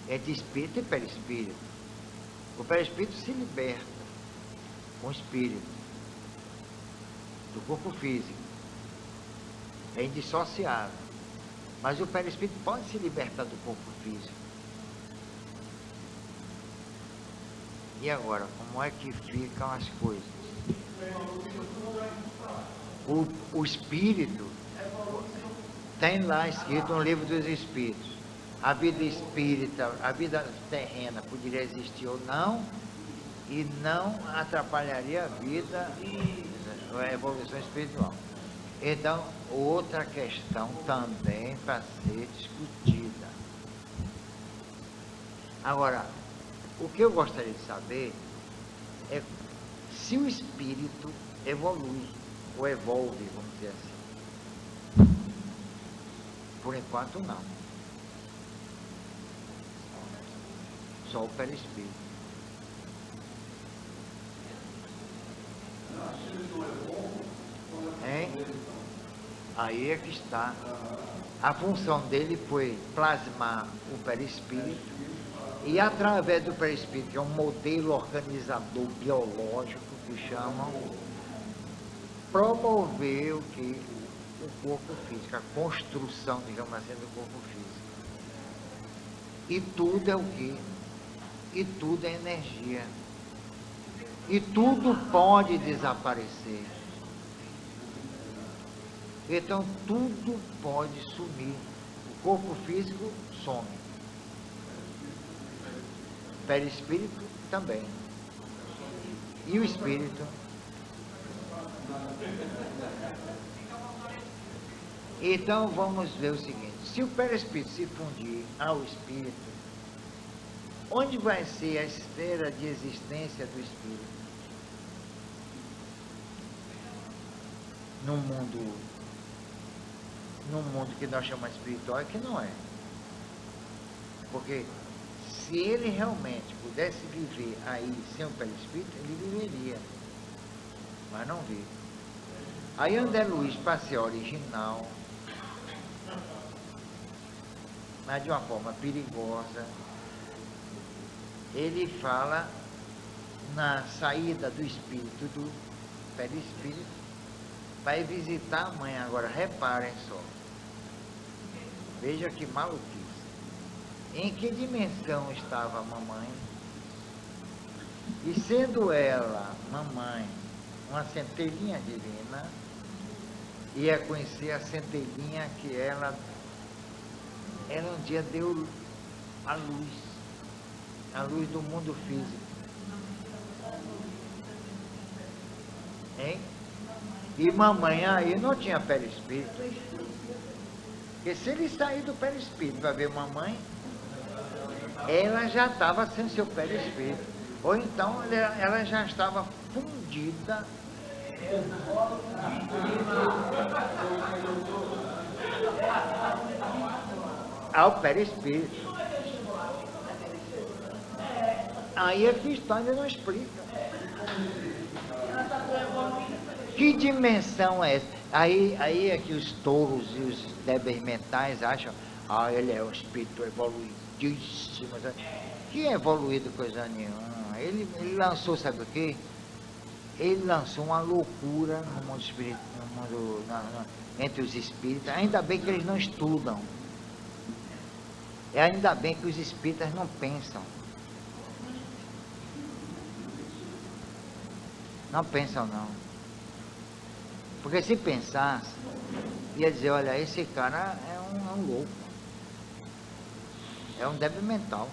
entre espírito e perispírito. O perispírito se liberta com o espírito do corpo físico. É indissociável. Mas o perispírito pode se libertar do corpo físico. E agora, como é que ficam as coisas? O espírito tem lá escrito no livro dos espíritos. A vida espírita, a vida terrena poderia existir ou não, e não atrapalharia a vida, a evolução espiritual. Então, outra questão também para ser discutida. Agora, o que eu gostaria de saber é se o espírito evolui, ou evolve, vamos dizer assim. Por enquanto, não. Só o perispírito. Hein? Aí é que está. A função dele foi plasmar o perispírito e, através do perispírito, que é um modelo organizador biológico que chamam, promover o que? O corpo físico, a construção, digamos assim, do corpo físico. E tudo é o quê? E tudo é energia. E tudo pode desaparecer. Então tudo pode sumir. O corpo físico some. O perispírito também. E o espírito? Então vamos ver o seguinte: se o perispírito se fundir ao espírito, onde vai ser a esfera de existência do espírito? Num mundo que nós chamamos espiritual, que não é. Porque se ele realmente pudesse viver aí sem o perispírito, ele viveria. Mas não vive. Aí André Luiz, para ser original, mas de uma forma perigosa, ele fala na saída do espírito, do perispírito, para ir visitar a mãe. Agora, reparem só. Veja que maluquice. Em que dimensão estava a mamãe? E sendo ela, mamãe, uma centelhinha divina, ia conhecer a centelhinha que ela um dia deu a luz do mundo físico. Hein? E mamãe aí não tinha perispírito. Porque se ele sair do perispírito para ver mamãe, ela já estava sem seu perispírito. Ou então ela já estava fundida ao perispírito. Aí a questão ainda não explica. Que dimensão é essa? Aí é que os touros e os débeis mentais acham, ele é um espírito evoluidíssimo. Que é evoluído coisa nenhuma. Ele lançou, sabe o quê? Ele lançou uma loucura no mundo espírita, entre os espíritas. Ainda bem que eles não estudam. Ainda bem que os espíritas não pensam. Não pensam não. Porque se pensasse, ia dizer, olha, esse cara é um louco. É um débil mental.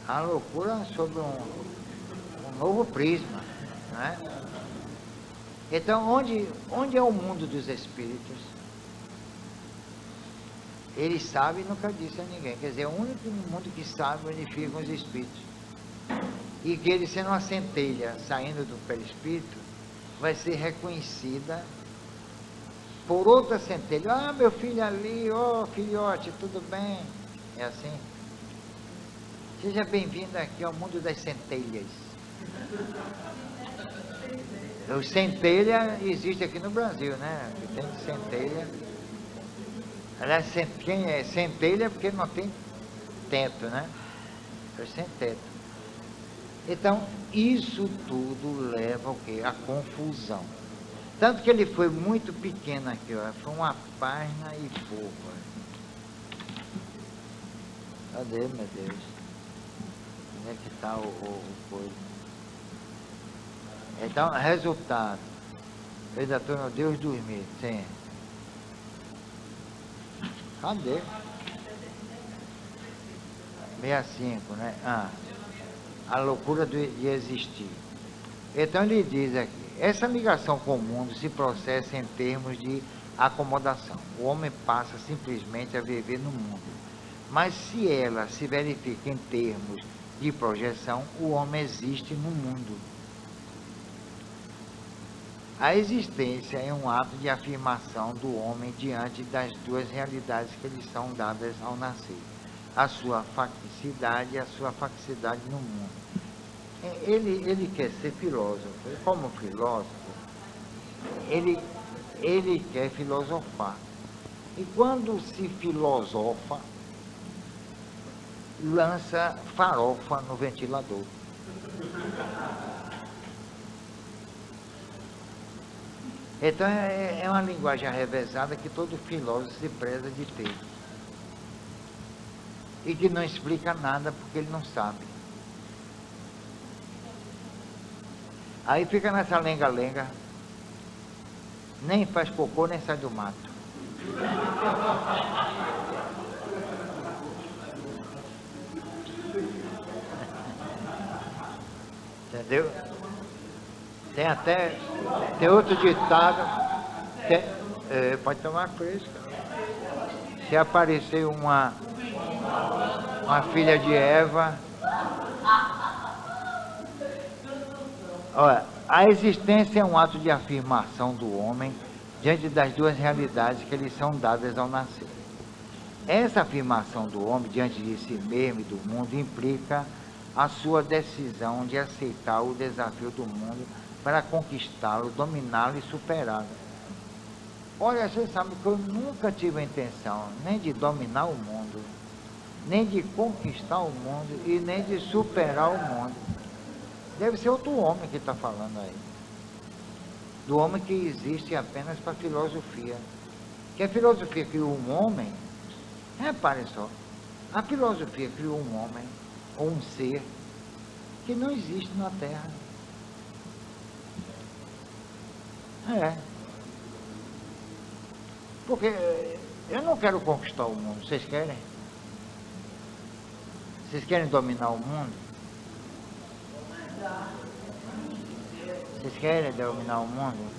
A loucura sobre um novo prisma, né? Então, onde é o mundo dos espíritos? Ele sabe e nunca disse a ninguém. Quer dizer, é o único mundo que sabe onde ficam os espíritos. E que ele, sendo uma centelha saindo do perispírito, vai ser reconhecida por outra centelha. Ah, meu filho ali, filhote, tudo bem? É assim? Seja bem-vindo aqui ao mundo das centelhas. O centelha existe aqui no Brasil, né? Tem centelha. Aliás, quem é centelha é porque não tem teto, né? É sem teto. Então, isso tudo leva ao quê? A confusão. Tanto que ele foi muito pequeno aqui, ó. Foi uma página e pouco. Cadê, meu Deus? Onde é que está o coisa? Então, resultado. Eu ainda estou no Deus dormir. Sim. Cadê? 65, né? A loucura de existir. Então ele diz aqui, essa ligação com o mundo se processa em termos de acomodação. O homem passa simplesmente a viver no mundo. Mas se ela se verifica em termos de projeção, o homem existe no mundo. A existência é um ato de afirmação do homem diante das duas realidades que lhe são dadas ao nascer. A sua facticidade e a sua facticidade no mundo. Ele quer ser filósofo. E como filósofo, ele quer filosofar. E quando se filosofa, lança farofa no ventilador. Então é uma linguagem arrevezada que todo filósofo se preza de ter. E que não explica nada porque ele não sabe. Aí fica nessa lenga-lenga, nem faz cocô, nem sai do mato. Entendeu? Tem outro ditado, pode tomar fresca. Se aparecer uma filha de Eva, olha, a existência é um ato de afirmação do homem diante das duas realidades que lhe são dadas ao nascer. Essa afirmação do homem diante de si mesmo e do mundo implica a sua decisão de aceitar o desafio do mundo para conquistá-lo, dominá-lo e superá-lo. Olha, você sabe que eu nunca tive a intenção nem de dominar o mundo, nem de conquistar o mundo e nem de superar o mundo. Deve ser outro homem que está falando aí. Do homem que existe apenas para a filosofia. Que a filosofia criou um homem, reparem só, a filosofia criou um homem, ou um ser, que não existe na Terra. É. Porque eu não quero conquistar o mundo, vocês querem? Vocês querem dominar o mundo? Vocês querem dominar o mundo?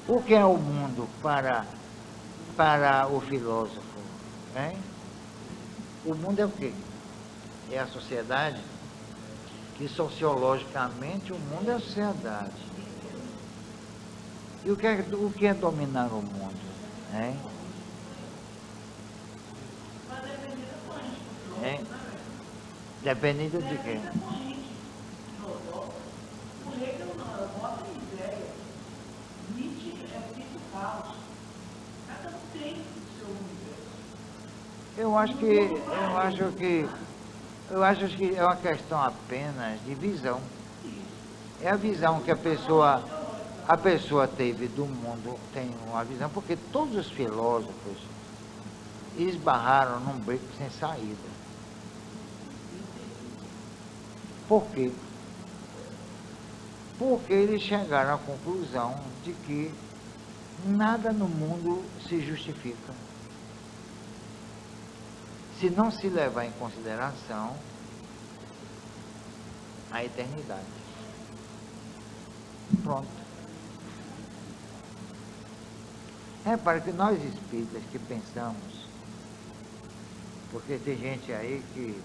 O que é o mundo para o filósofo? Hein? O mundo é o quê? É a sociedade? Que sociologicamente o mundo é a sociedade. E o que é dominar o mundo? Hein? Hein? Dependendo de quê? Eu acho que é uma questão apenas de visão. É a visão que a pessoa teve do mundo, tem uma visão, porque todos os filósofos esbarraram num beco sem saída. Por quê? Porque eles chegaram à conclusão de que nada no mundo se justifica se não se levar em consideração a eternidade. Pronto. Repare que nós espíritas que pensamos, porque tem gente aí que